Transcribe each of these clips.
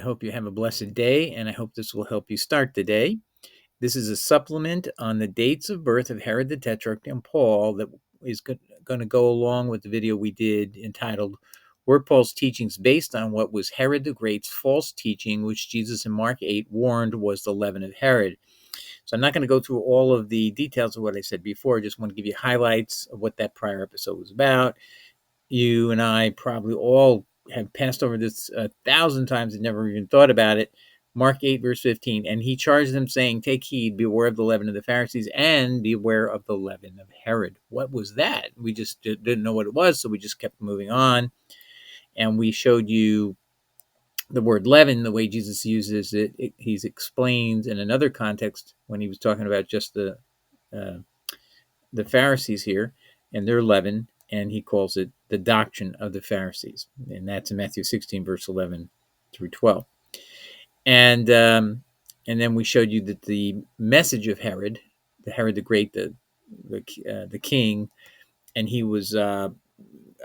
hope you have a blessed day, and I hope this will help you start the day. This is a supplement on the dates of birth of Herod the Tetrarch and Paul that is going to go along with the video we did entitled Were Paul's Teachings Based on What Was Herod the Great's False Teaching, which Jesus in Mark 8 warned was the leaven of Herod. So I'm not going to go through all of the details of what I said before. I just want to give you highlights of what that prior episode was about. You and I probably all have passed over this 1,000 times and never even thought about it. Mark 8, verse 15, and he charged them, saying, take heed, beware of the leaven of the Pharisees, and beware of the leaven of Herod. What was that? We just didn't know what it was, so we just kept moving on. And we showed you the word leaven, the way Jesus uses it. He's explained in another context when he was talking about just the Pharisees here and their leaven, and he calls it the doctrine of the Pharisees. And that's in Matthew 16, verse 11 through 12. And then we showed you that the message of Herod, the Great, the king, and he was an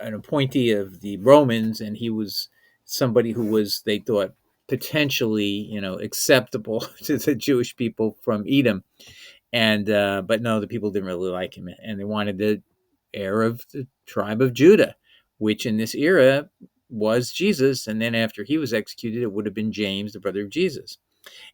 appointee of the Romans, and he was somebody who was, they thought, potentially, acceptable to the Jewish people from Edom. And but no, the people didn't really like him, and they wanted the heir of the tribe of Judah, which in this era was Jesus. And then after he was executed, it would have been James, the brother of Jesus.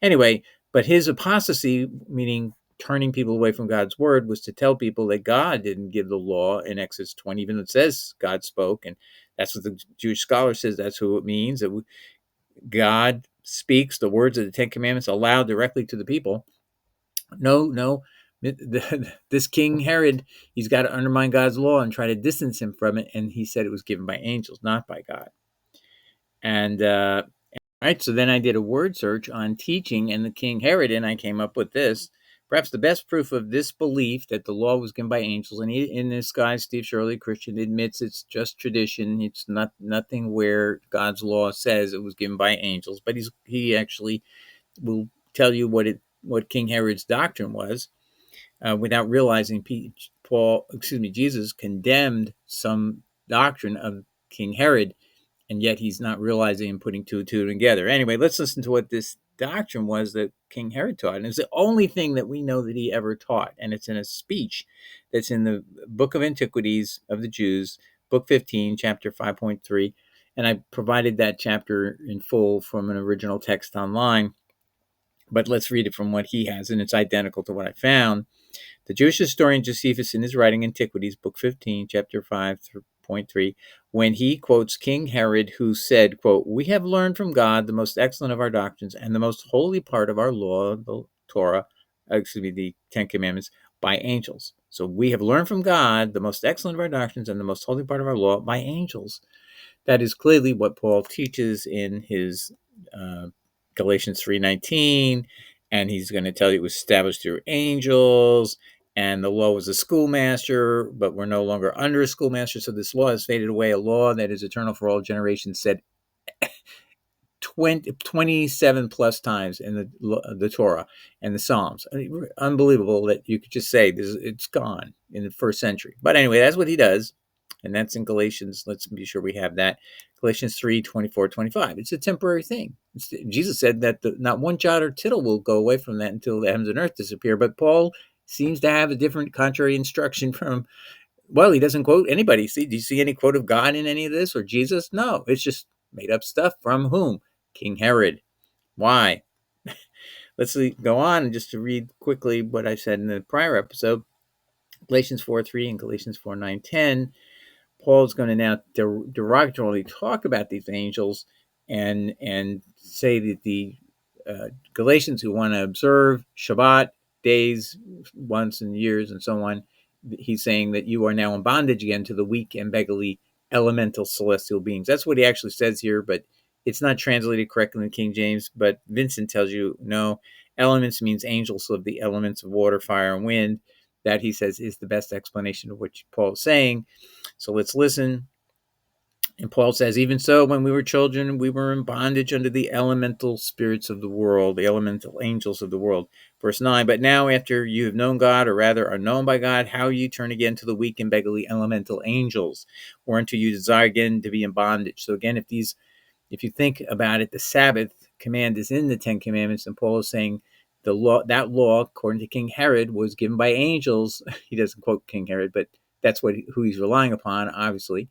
Anyway, but his apostasy, meaning turning people away from God's word, was to tell people that God didn't give the law in Exodus 20, even though it says God spoke. And that's what the Jewish scholar says. That's who it means. That God speaks the words of the Ten Commandments aloud directly to the people. No, this King Herod, he's got to undermine God's law and try to distance him from it. And he said it was given by angels, not by God. And right, so then I did a word search on teaching and the King Herod, and I came up with this. Perhaps the best proof of this belief that the law was given by angels, and in this guy, Steve Shirley, Christian, admits it's just tradition. It's nothing where God's law says it was given by angels, but he actually will tell you what King Herod's doctrine was, without realizing Jesus condemned some doctrine of King Herod, and yet he's not realizing and putting two and two together. Anyway, let's listen to what this doctrine was that King Herod taught. And it's the only thing that we know that he ever taught. And it's in a speech that's in the Book of Antiquities of the Jews, Book 15, chapter 5.3. And I provided that chapter in full from an original text online. But let's read it from what he has, and it's identical to what I found. The Jewish historian Josephus, in his writing Antiquities, Book 15, chapter 5.3, when he quotes King Herod, who said, quote, we have learned from God the most excellent of our doctrines and the most holy part of our law, the Torah, the Ten Commandments, by angels. So we have learned from God the most excellent of our doctrines and the most holy part of our law by angels. That is clearly what Paul teaches in his Galatians 3:19, and he's going to tell you it was established through angels, and the law was a schoolmaster, but we're no longer under a schoolmaster, so this law has faded away. A law that is eternal for all generations, said 27 plus times in the Torah and the Psalms. I mean, unbelievable that you could just say it's gone in the first century. But anyway, that's what he does. And that's in Galatians. Let's be sure we have that. Galatians 3:24-25. It's a temporary thing. Jesus said that not one jot or tittle will go away from that until the heavens and earth disappear. But Paul seems to have a different contrary instruction from, well, he doesn't quote anybody. Do you see any quote of God in any of this or Jesus? No, it's just made up stuff from whom? King Herod. Why? Let's go on just to read quickly what I said in the prior episode. Galatians 4:3 and Galatians 4:9-10. Paul's going to now derogatorily talk about these angels and say that the Galatians who want to observe Shabbat days once in years and so on, he's saying that you are now in bondage again to the weak and beggarly elemental celestial beings. That's what he actually says here, but it's not translated correctly in King James. But Vincent tells you, no, elements means angels of the elements of water, fire, and wind. That, he says, is the best explanation of what Paul is saying. So let's listen. And Paul says, even so, when we were children, we were in bondage under the elemental spirits of the world, the elemental angels of the world. Verse 9, but now after you have known God, or rather are known by God, how you turn again to the weak and beggarly elemental angels, whereunto you desire again to be in bondage. So again, if these if you think about it, the Sabbath command is in the Ten Commandments, and Paul is saying that law, according to King Herod, was given by angels. He doesn't quote King Herod, but that's who he's relying upon, obviously,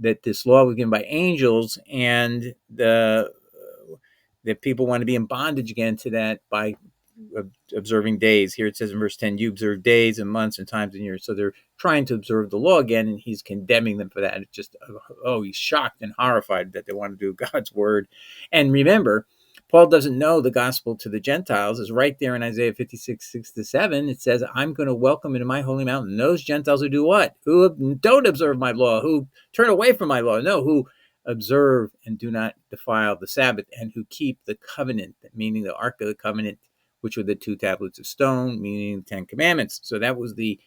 that this law was given by angels, and that people want to be in bondage again to that by observing days. Here it says in verse 10, you observe days and months and times and years. So they're trying to observe the law again, and he's condemning them for that. It's just, he's shocked and horrified that they want to do God's word. And remember, Paul doesn't know the gospel to the Gentiles. Is right there in Isaiah 56, 6-7. It says, I'm going to welcome into my holy mountain those Gentiles who do what? Who don't observe my law, who turn away from my law. No, who observe and do not defile the Sabbath, and who keep the covenant, meaning the Ark of the Covenant, which were the 2 tablets of stone, meaning the 10 commandments. So that was the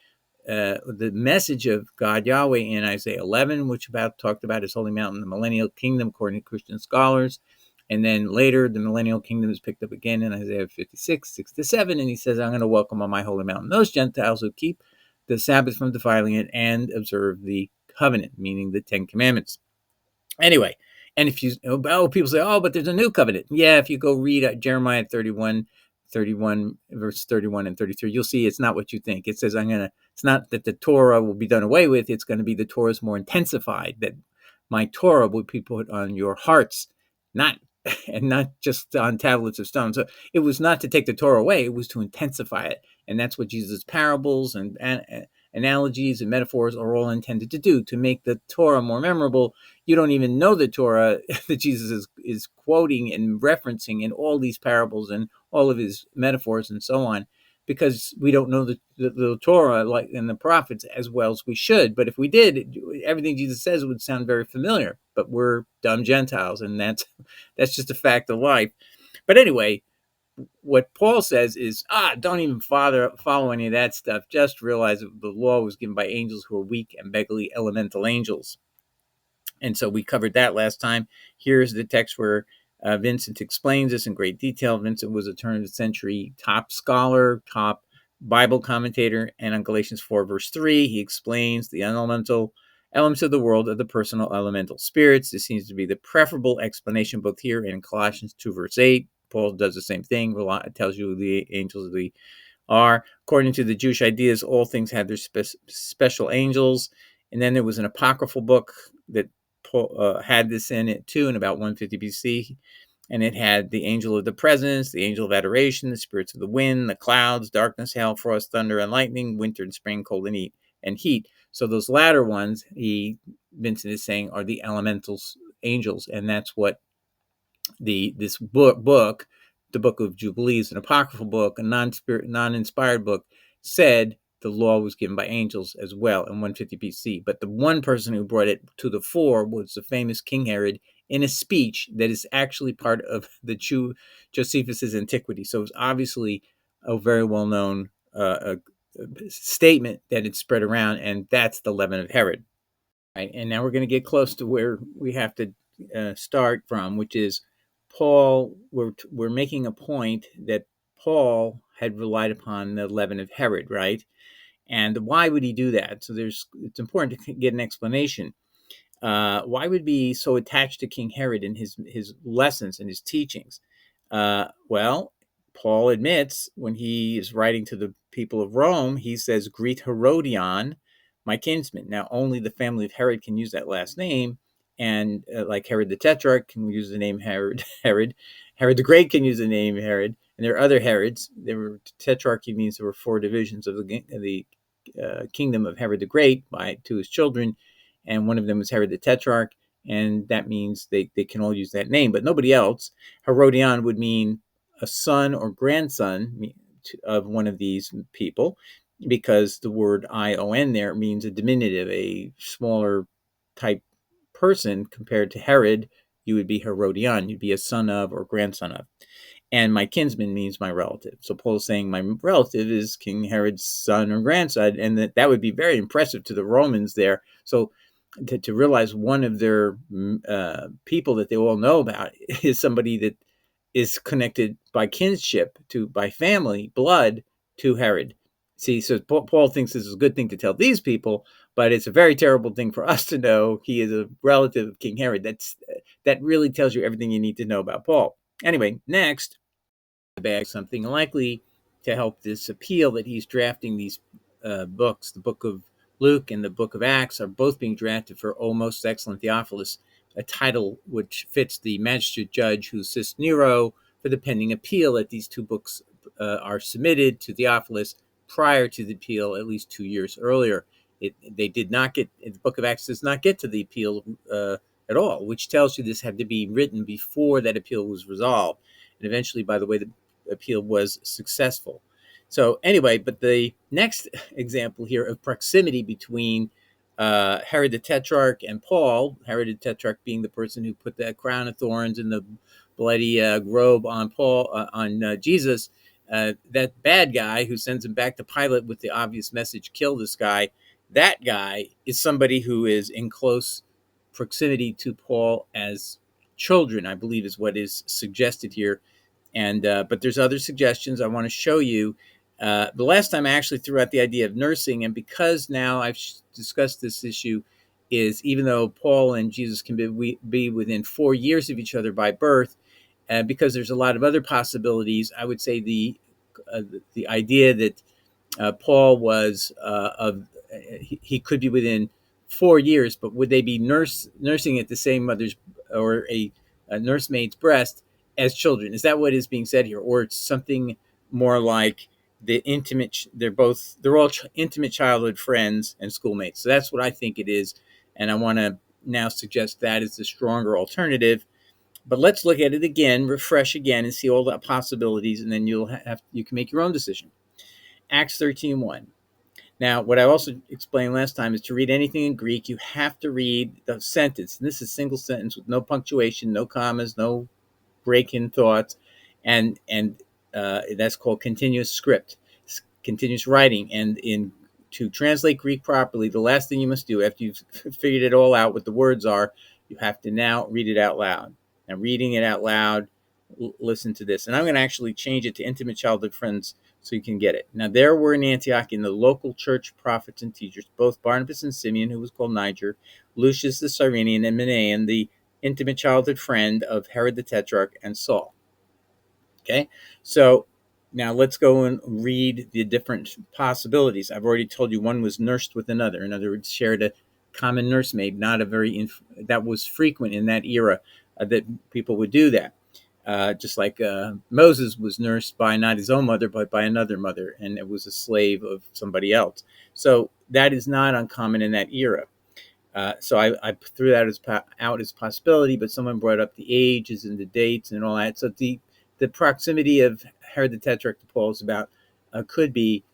message of God Yahweh in Isaiah 11, which talked about his holy mountain, the millennial kingdom, according to Christian scholars. And then later, the millennial kingdom is picked up again in Isaiah 56, 6-7. And he says, I'm going to welcome on my holy mountain those Gentiles who keep the Sabbath from defiling it and observe the covenant, meaning the 10 commandments. Anyway, and if you, people say, but there's a new covenant. Yeah, if you go read Jeremiah 31, verse 31 and 33, you'll see it's not what you think. It says, it's not that the Torah will be done away with. It's going to be the Torah is more intensified, that my Torah will be put on your hearts, not just on tablets of stone. So it was not to take the Torah away. It was to intensify it. And that's what Jesus' parables and analogies and metaphors are all intended to do, to make the Torah more memorable. You don't even know the Torah that Jesus is quoting and referencing in all these parables and all of his metaphors and so on, because we don't know the Torah like in the prophets as well as we should. But if we did, everything Jesus says would sound very familiar. But we're dumb Gentiles, and that's just a fact of life. But anyway, what Paul says is, don't even follow any of that stuff. Just realize that the law was given by angels who are weak and beggarly elemental angels. And so we covered that last time. Here's the text where Vincent explains this in great detail. Vincent was a turn-of-the-century top scholar, top Bible commentator, and on Galatians 4, verse 3, he explains the elemental elements of the world of the personal elemental spirits. This seems to be the preferable explanation both here and in Colossians 2, verse 8. Paul does the same thing. It tells you who the angels are. According to the Jewish ideas, all things had their special angels. And then there was an apocryphal book that Paul had this in it too, in about 150 BC. And it had the angel of the presence, the angel of adoration, the spirits of the wind, the clouds, darkness, hail, frost, thunder, and lightning, winter and spring, cold and heat. So those latter ones, Vincent is saying, are the elementals angels. And that's what this book, the Book of Jubilees, an apocryphal book, a non-inspired book, said the law was given by angels as well in 150 BC. But the one person who brought it to the fore was the famous King Herod in a speech that is actually part of the Josephus's Antiquity. So it's obviously a very well-known statement that it's spread around, and that's the leaven of Herod. Right? And now we're going to get close to where we have to start from, which is Paul. We're making a point that Paul had relied upon the leaven of Herod, right? And why would he do that? So it's important to get an explanation. Why would he be so attached to King Herod and his lessons and his teachings? Well, Paul admits when he is writing to the people of Rome, he says, "Greet Herodion, my kinsman." Now, only the family of Herod can use that last name, and like Herod the Tetrarch can use the name Herod. Herod the Great can use the name Herod, and there are other Herods. Tetrarchy means there were 4 divisions of the kingdom of Herod the Great to his children, and one of them was Herod the Tetrarch, and that means they can all use that name, but nobody else. Herodion would mean a son or grandson of one of these people, because the word ion there means a diminutive, a smaller type person. Compared to Herod, you would be Herodion. You'd be a son of or grandson of. And my kinsman means my relative. So Paul is saying my relative is King Herod's son or grandson, and that would be very impressive to the Romans there. So to realize one of their people that they all know about is somebody that is connected by kinship, by family, blood, to Herod. See, so Paul thinks this is a good thing to tell these people, but it's a very terrible thing for us to know he is a relative of King Herod. That really tells you everything you need to know about Paul. Anyway, next, something likely to help this appeal that he's drafting these books. The book of Luke and the book of Acts are both being drafted for O Most Excellent Theophilus, a title which fits the magistrate judge who assists Nero for the pending appeal that these two books are submitted to Theophilus prior to the appeal at least 2 years earlier. They did not get, the book of Acts does not get to the appeal at all, which tells you this had to be written before that appeal was resolved. And eventually, by the way, the appeal was successful. So anyway, but the next example here of proximity between Herod the Tetrarch and Paul, Herod the Tetrarch being the person who put that crown of thorns and the bloody robe on Jesus, that bad guy who sends him back to Pilate with the obvious message, kill this guy, that guy is somebody who is in close proximity to Paul as children, I believe is what is suggested here. And but there's other suggestions I want to show you. The last time I actually threw out the idea of nursing, and because now I've discussed this issue, is even though Paul and Jesus can be within 4 years of each other by birth, because there's a lot of other possibilities, I would say the idea that Paul was he could be within 4 years, but would they be nursing at the same mother's or a nursemaid's breast as children? Is that what is being said here, or it's something more like they're all intimate childhood friends and schoolmates? So that's what I think it is, and I want to now suggest that is the stronger alternative. But let's look at it again, refresh again, and see all the possibilities, and then you can make your own decision. Acts 13:1. Now, what I also explained last time is to read anything in Greek, you have to read the sentence. And this is a single sentence with no punctuation, no commas, no break in thoughts, and that's called continuous script, continuous writing. And to translate Greek properly, the last thing you must do after you've figured it all out what the words are, you have to now read it out loud. Now, reading it out loud, listen to this. And I'm going to actually change it to intimate childhood friends so you can get it. Now, there were in Antioch in the local church prophets and teachers, both Barnabas and Simeon, who was called Niger, Lucius the Cyrenian, and Manaen, the intimate childhood friend of Herod the Tetrarch, and Saul. Okay, so now let's go and read the different possibilities. I've already told you one was nursed with another. In other words, shared a common nursemaid, not a that was frequent in that era that people would do that. Just like Moses was nursed by not his own mother, but by another mother, and it was a slave of somebody else. So that is not uncommon in that era. So I threw that out as a possibility, but someone brought up the ages and the dates and all that. So the proximity of Herod the Tetrarch to Paul is about could be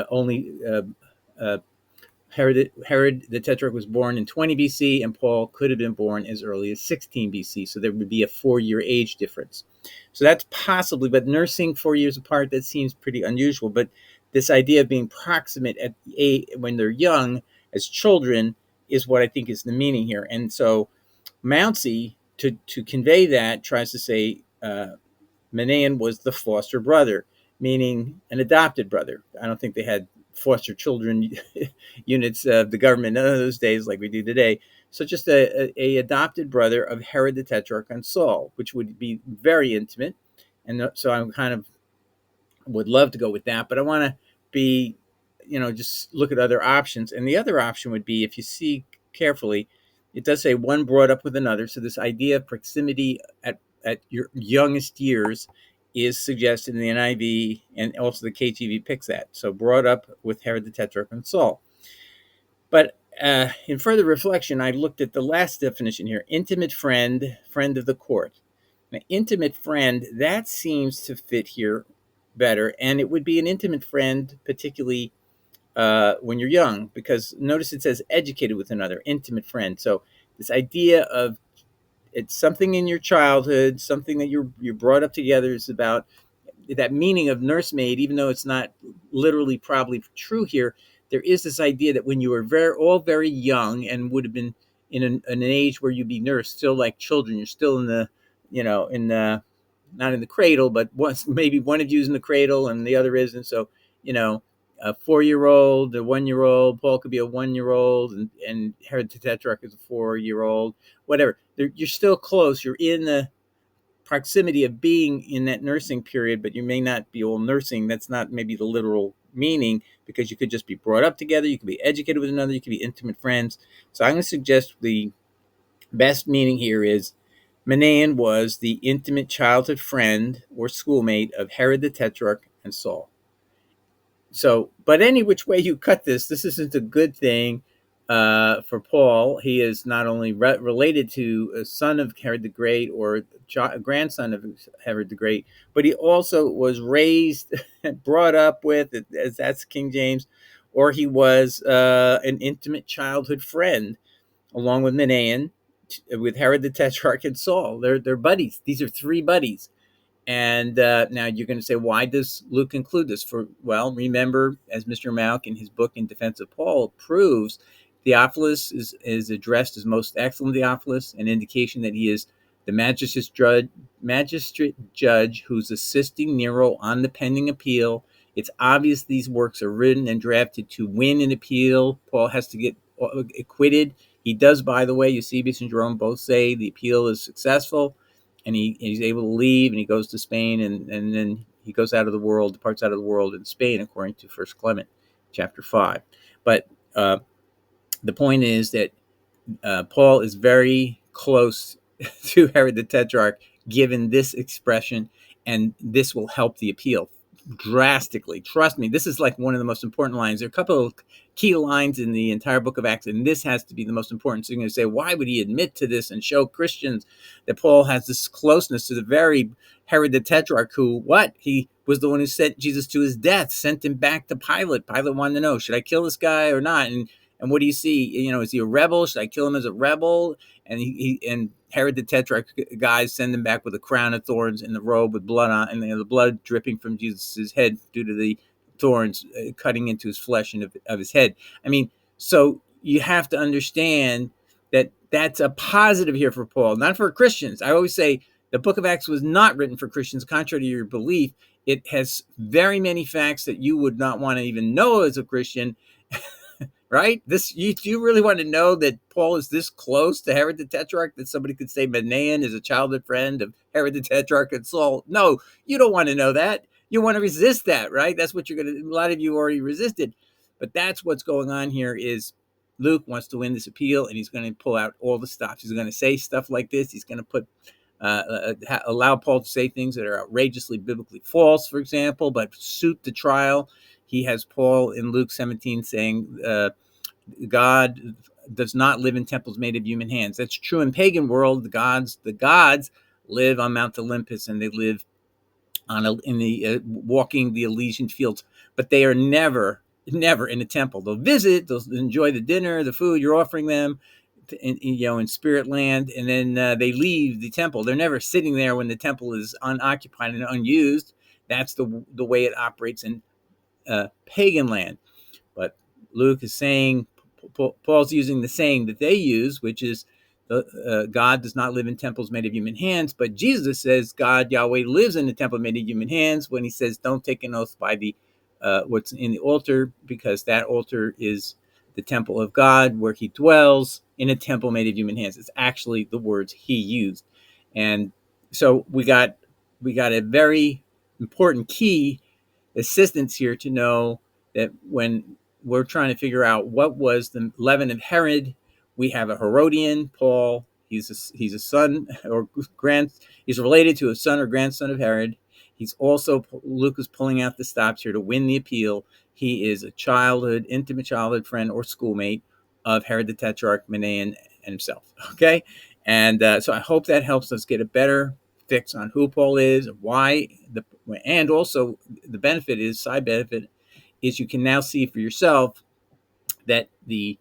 only Herod the Tetrarch was born in 20 BC, and Paul could have been born as early as 16 BC. So there would be a 4-year age difference. So that's possibly, but nursing 4 years apart, that seems pretty unusual. But this idea of being proximate when they're young as children is what I think is the meaning here. And so Mouncy, to convey that, tries to say Manaen was the foster brother, meaning an adopted brother. I don't think they had foster children units of the government none of those days like we do today. So just a adopted brother of Herod the Tetrarch and Saul, which would be very intimate. And so I'm kind of would love to go with that, but I want to be, just look at other options. And the other option would be, if you see carefully, it does say one brought up with another. So this idea of proximity at your youngest years is suggested in the NIV, and also the KJV picks that. So brought up with Herod the Tetrarch and Saul. But in further reflection, I looked at the last definition here, intimate friend, friend of the court. Now, intimate friend, that seems to fit here better, and it would be an intimate friend, particularly when you're young, because notice it says educated with another, intimate friend. So this idea of it's something in your childhood, something that you're brought up together, is about that meaning of nursemaid, even though it's not literally probably true here. There is this idea that when you were very young and would have been in an age where you'd be nursed, still like children, you're still in the, not in the cradle, but maybe one of you is in the cradle and the other isn't. So, a 4-year-old, a 1-year-old. Paul could be a 1-year-old, and Herod the Tetrarch is a 4-year-old. Whatever. You're still close. You're in the proximity of being in that nursing period, but you may not be all nursing. That's not maybe the literal meaning, because you could just be brought up together. You could be educated with another. You could be intimate friends. So I'm going to suggest the best meaning here is Manaen was the intimate childhood friend or schoolmate of Herod the Tetrarch and Saul. So, but any which way you cut this isn't a good thing for Paul. He is not only related to a son of Herod the Great or a grandson of Herod the Great, but he also was raised, brought up with, as that's King James, or he was an intimate childhood friend, along with Manaen, with Herod the Tetrarch and Saul. They're buddies. These are three buddies. And now you're going to say, why does Luke include this? Well, remember, as Mr. Malk in his book In Defense of Paul proves, Theophilus is addressed as most excellent Theophilus, an indication that he is the magistrate judge who's assisting Nero on the pending appeal. It's obvious these works are written and drafted to win an appeal. Paul has to get acquitted. He does, by the way. Eusebius and Jerome both say the appeal is successful, and he's able to leave, and he goes to Spain, and then he goes out of the world, departs out of the world in Spain, according to First Clement, chapter 5. But the point is that Paul is very close to Herod the Tetrarch, given this expression, and this will help the appeal drastically. Trust me, this is like one of the most important lines. There are a couple of key lines in the entire book of Acts, and this has to be the most important. So you're going to say, why would he admit to this and show Christians that Paul has this closeness to the very Herod the Tetrarch, who, he was the one who sent Jesus to his death, sent him back to Pilate. Pilate wanted to know, should I kill this guy or not? And what do you see? Is he a rebel? Should I kill him as a rebel? And and Herod the Tetrarch guys send him back with a crown of thorns and the robe with blood on, and the blood dripping from Jesus' head due to the thorns cutting into his flesh and of his head. So you have to understand that that's a positive here for Paul, not for Christians. I always say the book of Acts was not written for Christians, contrary to your belief. It has very many facts that you would not want to even know as a Christian. Right? Do you really want to know that Paul is this close to Herod the Tetrarch that somebody could say Manaen is a childhood friend of Herod the Tetrarch and Saul? No, you don't want to know that. You want to resist that, right? That's what a lot of you already resisted. But that's what's going on here is Luke wants to win this appeal, and he's going to pull out all the stops. He's going to say stuff like this. He's going to allow Paul to say things that are outrageously biblically false, for example, but suit the trial. He has Paul in Luke 17 saying, God does not live in temples made of human hands. That's true in pagan world. The gods live on Mount Olympus, and they live walking the Elysian fields, but they are never in a temple. They'll visit, they'll enjoy the dinner, the food you're offering them, in spirit land, and then they leave the temple. They're never sitting there when the temple is unoccupied and unused. That's the way it operates in pagan land. But Luke is saying, Paul's using the saying that they use, which is God does not live in temples made of human hands. But Jesus says God, Yahweh, lives in the temple made of human hands, when he says don't take an oath by the what's in the altar, because that altar is the temple of God, where he dwells in a temple made of human hands. It's actually the words he used. And so we got a very important key assistance here to know that when we're trying to figure out what was the leaven of Herod, we have a Herodian, Paul. He's a son or he's related to a son or grandson of Herod. He's also, Luke is pulling out the stops here to win the appeal. He is a intimate childhood friend or schoolmate of Herod the Tetrarch, Manaen, and himself. Okay? And so I hope that helps us get a better fix on who Paul is, why, and also the side benefit is you can now see for yourself that the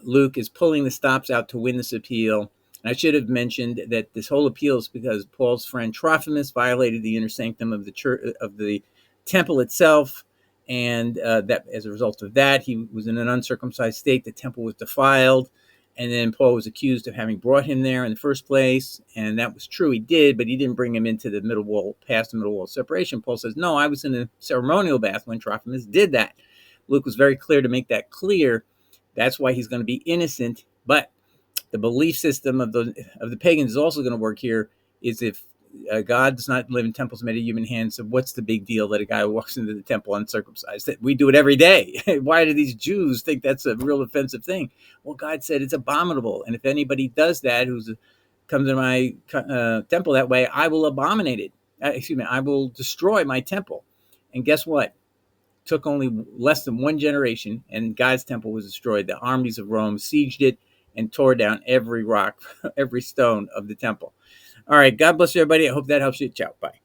Luke is pulling the stops out to win this appeal. And I should have mentioned that this whole appeal is because Paul's friend Trophimus violated the inner sanctum of the church, of the temple itself, and that as a result of that, he was in an uncircumcised state. The temple was defiled, And then Paul was accused of having brought him there in the first place. And that was true. He did, but he didn't bring him into the middle wall, past the middle wall separation. Paul says, no, I was in the ceremonial bath when Trophimus did that. Luke was very clear to make that clear. That's why he's going to be innocent. But the belief system of the pagans is also going to work here. Is if God does not live in temples made of human hands, so what's the big deal that a guy walks into the temple uncircumcised? That we do it every day. Why do these Jews think that's a real offensive thing? Well, God said it's abominable, and if anybody does that, comes to my temple that way, I will abominate it. I will destroy my temple. And guess what? Took only less than one generation, and God's temple was destroyed. The armies of Rome sieged it and tore down every rock, every stone of the temple. All right. God bless everybody. I hope that helps you. Ciao. Bye.